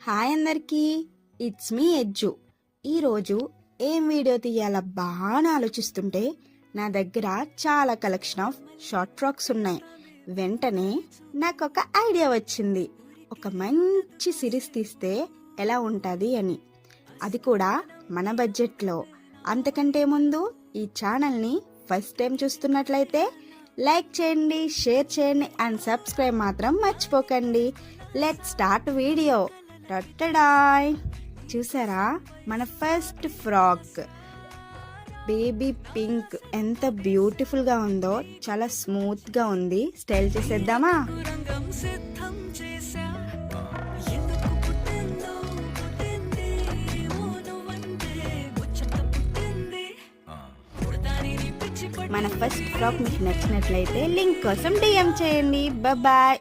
Hi అందరికీ, it's me ఎజ్జు. ఈరోజు ఏం వీడియో తీయాలబ్బా అని ఆలోచిస్తుంటే నా దగ్గర చాలా కలెక్షన్ ఆఫ్ షార్ట్ ఫ్రాక్స్ ఉన్నాయి. వెంటనే నాకు ఒక ఐడియా వచ్చింది, ఒక మంచి సిరీస్ తీస్తే ఎలా ఉంటుంది అని. అది కూడా మన బడ్జెట్లో. అంతకంటే ముందు ఈ ఛానల్ని ఫస్ట్ టైం చూస్తున్నట్లయితే లైక్ చేయండి, షేర్ చేయండి అండ్ సబ్స్క్రైబ్ మాత్రం మర్చిపోకండి. Let's start video. టట్టడాయ్, చూసారా మన ఫస్ట్ ఫ్రాక్ బేబీ పింక్ ఎంత బ్యూటిఫుల్గా ఉందో. చాలా స్మూత్గా ఉంది. స్టైల్ చేసేద్దామా? మన ఫస్ట్ ఫ్రాక్ మీకు నచ్చినట్లయితే లింక్ కోసం డిఎం చేయండి. బాయ్.